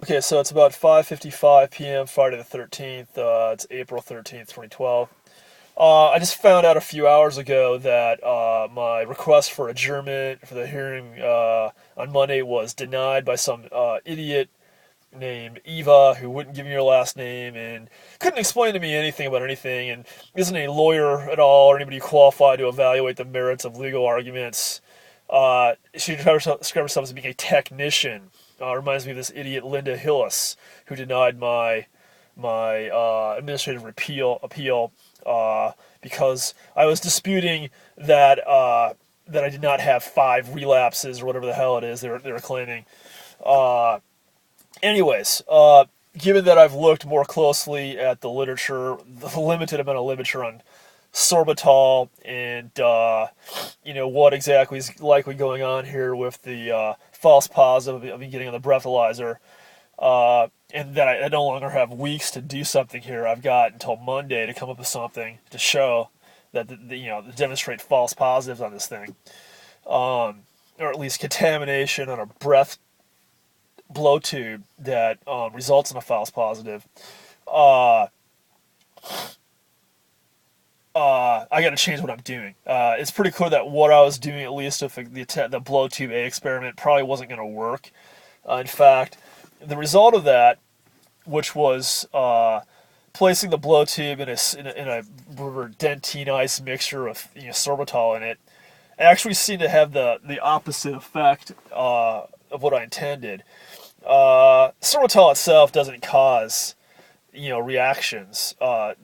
Okay, so it's about 5:55 p.m. Friday the 13th. It's April 13th, 2012. I just found out a few hours ago that my request for adjournment for the hearing on Monday was denied by some idiot named Eva who wouldn't give me her last name and couldn't explain to me anything about anything and isn't a lawyer at all or anybody qualified to evaluate the merits of legal arguments. She described herself as being a technician. Reminds me of this idiot Linda Hillis who denied my administrative appeal because I was disputing that I did not have 5 relapses or whatever the hell it is they were claiming. Uh, given that I've looked more closely at the literature, the limited amount of literature on sorbitol and what exactly is likely going on here with the false positive of me getting on the breathalyzer, and that I no longer have weeks to do something here. I've got until Monday to come up with something to show that to demonstrate false positives on this thing, or at least contamination on a breath blow tube that results in a false positive. Uh, I got to change what I'm doing. It's pretty clear that what I was doing, at least with the blow tube A experiment, probably wasn't going to work. In fact, the result of that, which was placing the blow tube in a dentine ice mixture of sorbitol in it, actually seemed to have the opposite effect of what I intended. Sorbitol itself doesn't cause reactions,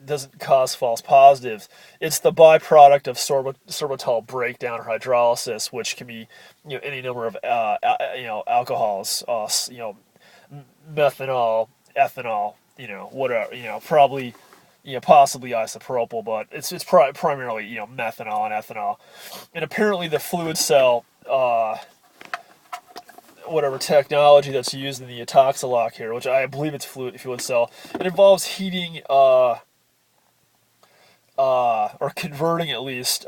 doesn't cause false positives. It's the byproduct of sorbitol breakdown or hydrolysis, which can be any number of alcohols, methanol, ethanol, whatever, probably possibly isopropyl, but it's primarily methanol and ethanol. And apparently the fluid cell whatever technology that's used in the etoxalock here, which I believe it's fluid cell, it involves heating or converting at least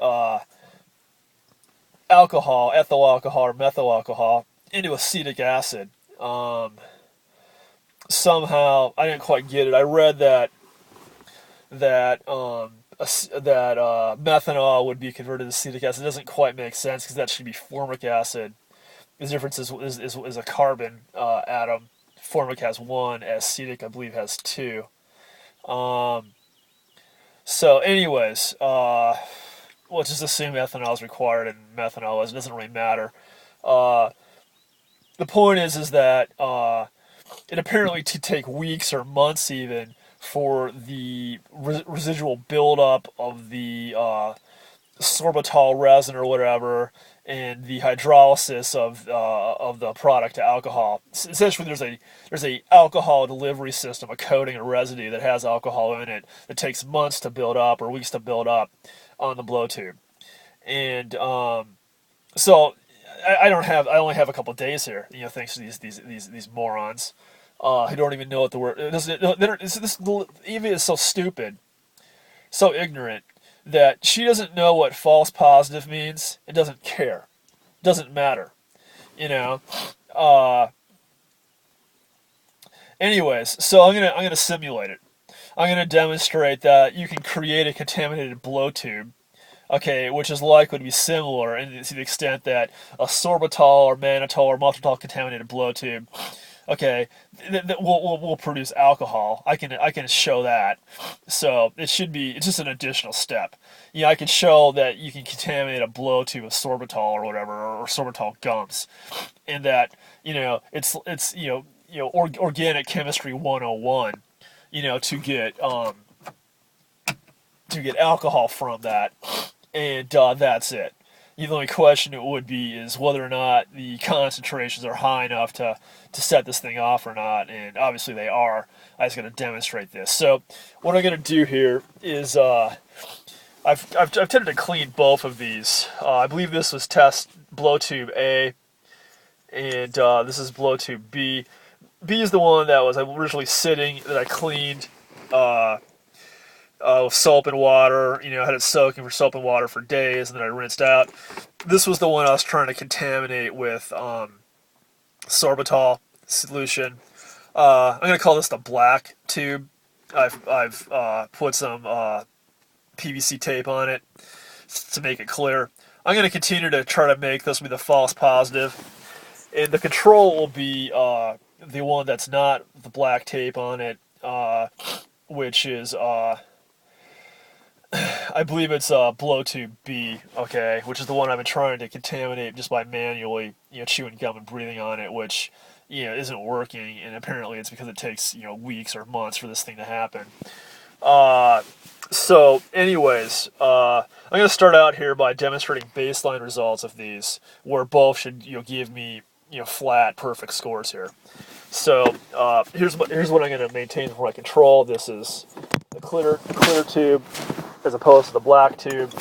alcohol, ethyl alcohol or methyl alcohol into acetic acid. Somehow I didn't quite get it. I read that methanol would be converted to acetic acid. It doesn't quite make sense because that should be formic acid. The difference is a carbon atom. Formic has 1, acetic I believe has 2. So anyways, we'll just assume ethanol is required and methanol is. It doesn't really matter. The point is that it apparently to take weeks or months even for the residual buildup of the sorbitol resin or whatever, and the hydrolysis of the product to alcohol. Essentially, there's a alcohol delivery system, a coating, a residue that has alcohol in it that takes months to build up or weeks to build up on the blow tube, and so I only have a couple of days here, thanks to these morons who don't even know what the word. Eva is so stupid, so ignorant, that she doesn't know what false positive means. It doesn't care. It doesn't matter. Anyways, so I'm gonna simulate it. I'm gonna demonstrate that you can create a contaminated blow tube, okay, which is likely to be similar in to the extent that a sorbitol or mannitol or maltitol contaminated blow tube, okay, that will produce alcohol. I can show that. So it's just an additional step. I can show that you can contaminate a blow tube with sorbitol or whatever, or sorbitol gums, and that it's organic chemistry 101, to get alcohol from that, and that's it. The only question it would be is whether or not the concentrations are high enough to set this thing off or not, and obviously they are. I just got to demonstrate this. So what I'm going to do here is I've tended to clean both of these. I believe this was test blow tube A, and this is blow tube B. B is the one that was originally sitting that I cleaned with soap and water, had it soaking for soap and water for days, and then I rinsed out. This was the one I was trying to contaminate with sorbitol solution. I'm going to call this the black tube. I've put some PVC tape on it to make it clear. I'm going to continue to try to make this be the false positive, and the control will be the one that's not the black tape on it, which is I believe it's blow tube B, okay, which is the one I've been trying to contaminate just by manually, chewing gum and breathing on it, which, isn't working, and apparently it's because it takes, weeks or months for this thing to happen. So, anyways, I'm going to start out here by demonstrating baseline results of these, where both should, give me, flat, perfect scores here. So, here's what I'm going to maintain for my control. This is the clear tube, as opposed to the black tube.